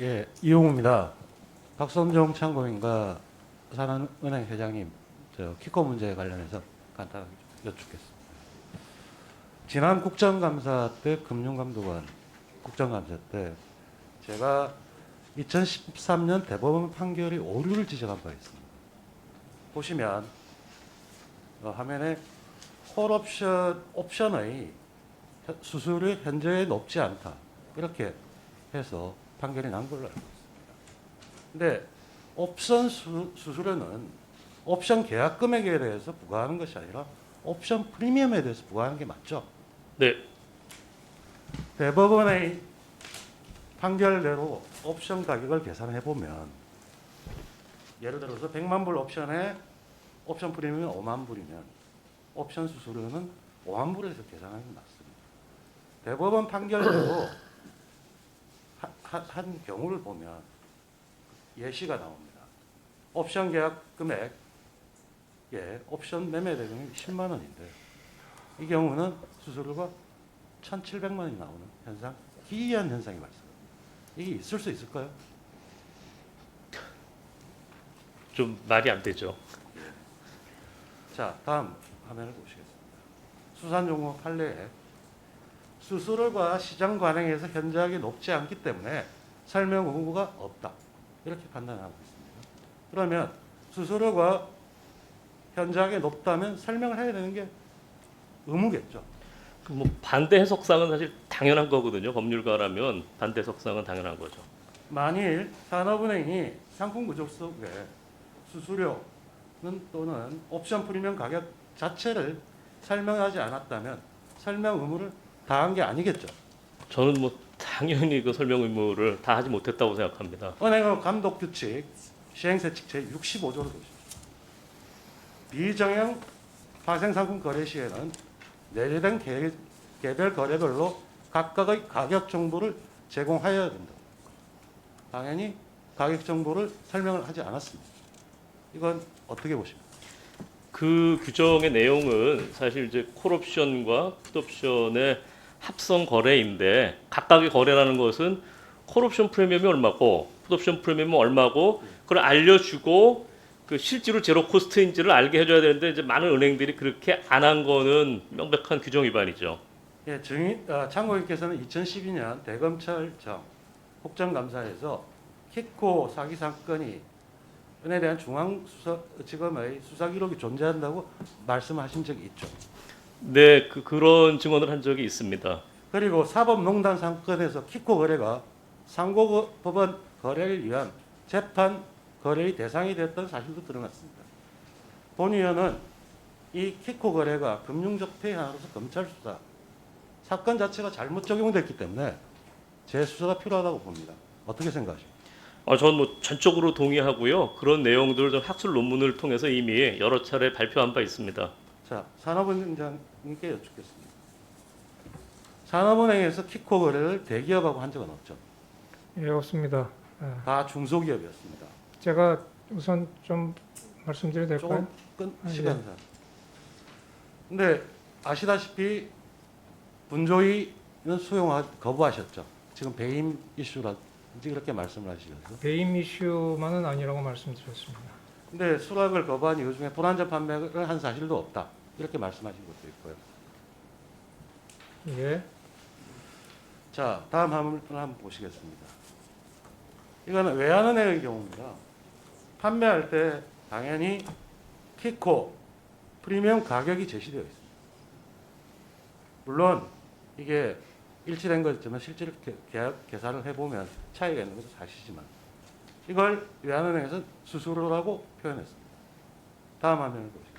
예, 이용우입니다. 박선종 참고인과 산업은행 회장님, 키코 문제에 관련해서 간단하게 여쭙겠습니다. 지난 국정감사 때 금융감독원 국정감사 때 제가 2013년 대법원 판결이 오류를 지적한 바 있습니다. 보시면 화면에 옵션의 수수료 현저히 높지 않다 이렇게 해서 판결이 난 걸로 알고 있습니다. 근데 옵션 수수료는 옵션 계약 금액에 대해서 부과하는 것이 아니라 옵션 프리미엄에 대해서 부과하는 게 맞죠? 네, 대법원의 판결대로 옵션 가격을 계산해 보면 예를 들어서 100만 불 옵션에 옵션 프리미엄이 5만 불이면 옵션 수수료는 5만 불에서 계산하는 게 맞습니다. 대법원 판결대로 한 경우를 보면 예시가 나옵니다. 옵션 계약 금액, 옵션 매매 대금이 10만 원인데 이 경우는 수수료가 1,700만 원이 나오는 현상, 기이한 현상이 발생합니다. 이게 있을 수 있을까요? 좀 말이 안 되죠. 자, 다음 화면을 보시겠습니다. 수산종목 판례에 수수료가 시장 관행에서 현저하게 높지 않기 때문에 설명 의무가 없다. 이렇게 판단하고 있습니다. 그러면 수수료가 현저하게 높다면 설명을 해야 되는 게 의무겠죠. 뭐 반대 해석상은 사실 당연한 거거든요. 법률가라면 반대 해석상은 당연한 거죠. 만일 산업은행이 상품 구조 속에 수수료는 또는 옵션 프리미엄 가격 자체를 설명하지 않았다면 설명 의무를 다한 게 아니겠죠. 저는 뭐 당연히 그 설명 의무를 다 하지 못했다고 생각합니다. 은행의 감독 규칙 시행세칙 제65조를 보십시오. 비정형 파생상품 거래 시에는 내재된 개별 거래별로 각각의 가격 정보를 제공하여야 된다. 당연히 가격 정보를 설명을 하지 않았습니다. 이건 어떻게 보십니까? 그 규정의 내용은 사실 이제 콜옵션과 풋옵션의 합성 거래인데 각각의 거래라는 것은 콜옵션 프리미엄이 얼마고 풋옵션 프리미엄이 얼마고 그걸 알려주고 그 실제로 제로 코스트인지를 알게 해줘야 되는데 이제 많은 은행들이 그렇게 안 한 거는 명백한 규정 위반이죠. 예, 참고인께서는 2012년 대검찰청 국정감사에서 키코 사기 사건이 은에 대한 중앙지검의 수사 기록이 존재한다고 말씀하신 적이 있죠. 네, 그런 증언을 한 적이 있습니다. 그리고 사법농단 사건에서 키코 거래가 상고법원 거래를 위한 재판 거래의 대상이 됐던 사실도 드러났습니다. 본 의원은 이 키코 거래가 금융적 폐해 하나로서 검찰 수사, 사건 자체가 잘못 적용됐기 때문에 재수사가 필요하다고 봅니다. 어떻게 생각하십니까? 저는 뭐 전적으로 동의하고요. 그런 내용들을 좀 학술 논문을 통해서 이미 여러 차례 발표한 바 있습니다. 자, 산업은행장님께 여쭙겠습니다. 산업은행에서 키코 거래를 대기업하고 한 적은 없죠. 예, 없습니다. 다 중소기업이었습니다. 제가 우선 좀 말씀드려도 될까요? 조금 예. 시간상. 근데 아시다시피 분조위는 거부하셨죠. 지금 배임 이슈라든지 그렇게 말씀을 하시면서. 배임 이슈만은 아니라고 말씀드렸습니다. 근데 수락을 거부한 이유 중에 불안전 판매를 한 사실도 없다. 이렇게 말씀하신 것도 있고요. 예, 자, 다음 화면을 한번 보시겠습니다. 이거는 외환은행의 경우입니다. 판매할 때 당연히 키코 프리미엄 가격이 제시되어 있습니다. 물론 이게 일치된 거였지만 실제로 계산을 해보면 차이가 있는 것은 사실이지만 이걸 외환은행에서 수수료라고 표현했습니다. 다음 화면을 보시겠습니다.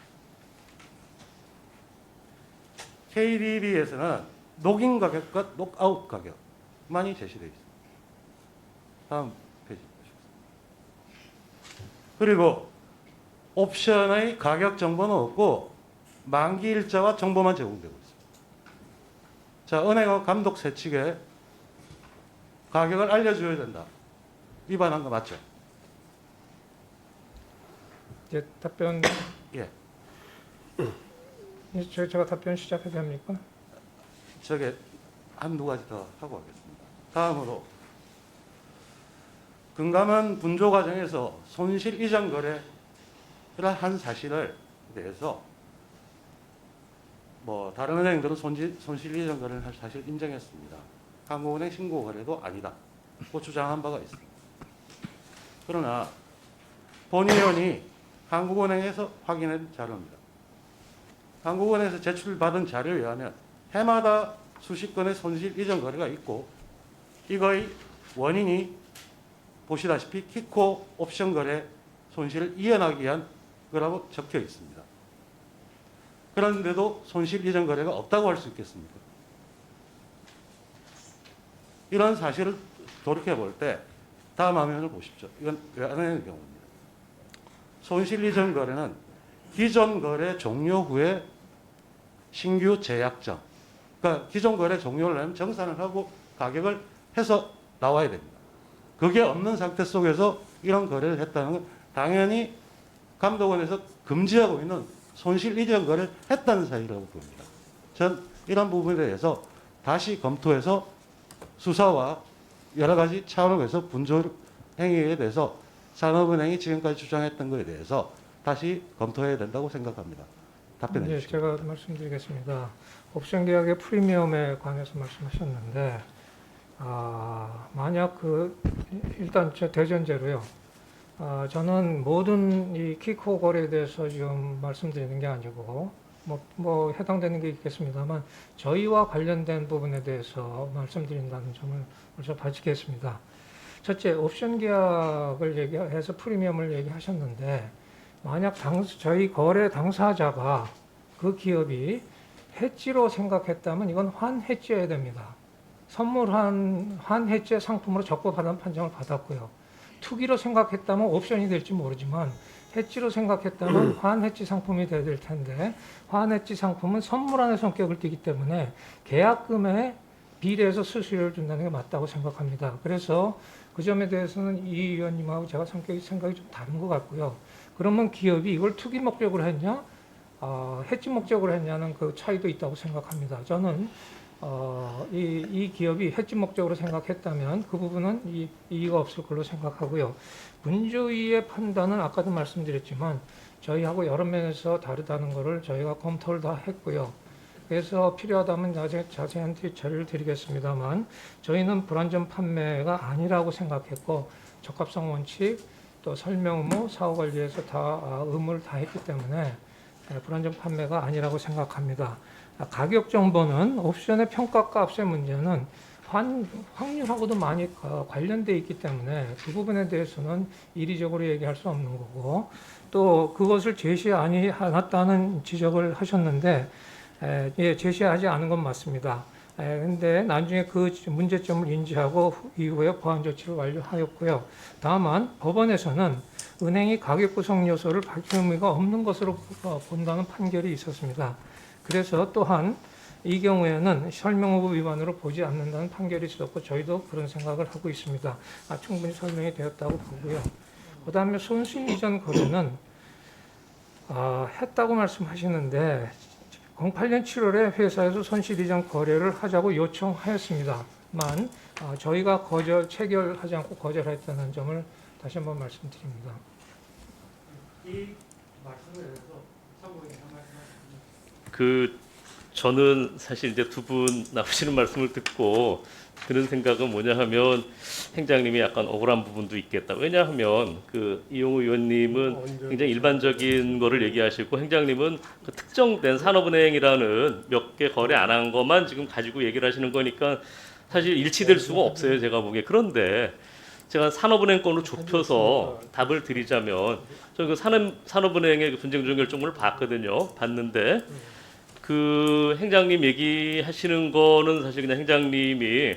KDB에서는 녹인 가격과 녹아웃 가격만이 제시되어 있습니다. 다음 페이지 보시겠습니다. 그리고 옵션의 가격 정보는 없고 만기 일자와 정보만 제공되고 있습니다. 자, 은행의 감독 세칙에 가격을 알려줘야 된다. 위반한 거 맞죠? 이제 답변 예. 이제 제가 답변 시작해도 합니까? 저게 한두 가지 더 하고 하겠습니다. 다음으로 금감원 분조 과정에서 손실 이전 거래를 한 사실을 대해서 다른 은행들은 손실 이전 거래를 한 사실 인정했습니다. 한국은행 신고 거래도 아니다고 주장한 바가 있습니다. 그러나 본의원이 한국은행에서 확인한 자료입니다. 한국은행에서 제출받은 자료에 의하면 해마다 수십 건의 손실 이전 거래가 있고 이거의 원인이 보시다시피 키코 옵션 거래 손실을 이연하기 위한 거라고 적혀 있습니다. 그런데도 손실 이전 거래가 없다고 할 수 있겠습니까? 이런 사실을 돌이켜 볼 때 다음 화면을 보십시오. 이건 외환은행의 경우입니다. 손실 이전 거래는 기존 거래 종료 후에 신규 제약정, 그러니까 기존 거래 종료를 하면 정산을 하고 가격을 해서 나와야 됩니다. 그게 없는 상태 속에서 이런 거래를 했다는 건 당연히 감독원에서 금지하고 있는 손실 이전 거래를 했다는 사실이라고 봅니다. 전 이런 부분에 대해서 다시 검토해서 수사와 여러 가지 차원에서 분조 행위에 대해서 산업은행이 지금까지 주장했던 것에 대해서 다시 검토해야 된다고 생각합니다. 답변해 네, 주시죠. 제가 말씀드리겠습니다. 옵션 계약의 프리미엄에 관해서 말씀하셨는데 만약 일단 저 대전제로요. 저는 모든 이 키코 거래에 대해서 지금 말씀드리는 게 아니고 뭐 해당되는 게 있겠습니다만 저희와 관련된 부분에 대해서 말씀드린다는 점을 먼저 밝히겠습니다. 첫째, 옵션 계약을 얘기해서 프리미엄을 얘기하셨는데 만약 저희 거래 당사자가 그 기업이 해지로 생각했다면 이건 환해지여야 됩니다. 선물한 환해지 상품으로 적법하다는 판정을 받았고요. 투기로 생각했다면 옵션이 될지 모르지만 해지로 생각했다면 환해지 상품이 돼야 될 텐데 환해지 상품은 선물하는 성격을 띠기 때문에 계약금에 비례해서 수수료를 준다는 게 맞다고 생각합니다. 그래서 그 점에 대해서는 이 의원님하고 제가 생각이 좀 다른 것 같고요. 그러면 기업이 이걸 투기 목적으로 했냐, 해지 목적으로 했냐는 그 차이도 있다고 생각합니다. 저는 이 기업이 해지 목적으로 생각했다면 그 부분은 이의가 없을 걸로 생각하고요. 분조위의 판단은 아까도 말씀드렸지만 저희하고 여러 면에서 다르다는 것을 저희가 검토를 다 했고요. 그래서 필요하다면 자세한 자료를 드리겠습니다만 저희는 불안전 판매가 아니라고 생각했고 적합성 원칙 또 설명 의무 사후 관리에서 다 의무를 다 했기 때문에 불안전 판매가 아니라고 생각합니다. 가격 정보는 옵션의 평가값의 문제는 확률하고도 많이 관련되어 있기 때문에 그 부분에 대해서는 이리적으로 얘기할 수 없는 거고 또 그것을 제시하지 않았다는 지적을 하셨는데 제시하지 않은 건 맞습니다. 그런데 나중에 그 문제점을 인지하고 이후에 보완 조치를 완료하였고요. 다만 법원에서는 은행이 가격 구성 요소를 밝힌 의미가 없는 것으로 본다는 판결이 있었습니다. 그래서 또한 이 경우에는 설명의무 위반으로 보지 않는다는 판결이 있었고 저희도 그런 생각을 하고 있습니다. 충분히 설명이 되었다고 보고요. 그 다음에 손실 이전 거래는 했다고 말씀하시는데 08년 7월에 회사에서 손실 이전 거래를 하자고 요청하였습니다만 저희가 체결하지 않고 거절했다는 점을 다시 한번 말씀드립니다. 이 말씀에 대해서 참고인이 한 말씀 하십시오. 저는 사실 이제 두 분 나오시는 말씀을 듣고 드는 생각은 뭐냐 하면 행장님이 약간 억울한 부분도 있겠다. 왜냐하면 이용우 의원님은 굉장히 일반적인 거를 얘기하시고 행장님은 그 특정된 산업은행이라는 몇 개 거래 안 한 것만 지금 가지고 얘기를 하시는 거니까 사실 일치될 수가 없어요. 제가 보기에. 그런데 제가 산업은행 건으로 좁혀서 답을 드리자면 저 산업은행의 그 분쟁 조정 결정문을 봤는데 그 행장님 얘기하시는 거는 사실 그냥 행장님이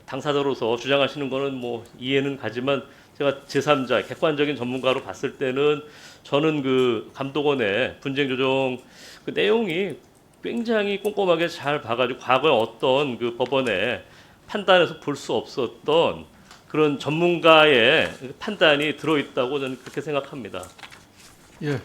당사자로서 주장하시는 거는 뭐 이해는 가지만 제가 제3자 객관적인 전문가로 봤을 때는 저는 그 감독원의 분쟁 조정 그 내용이 굉장히 꼼꼼하게 잘 봐가지고 과거에 어떤 그 법원의 판단에서 볼 수 없었던 그런 전문가의 판단이 들어있다고 저는 그렇게 생각합니다. 예.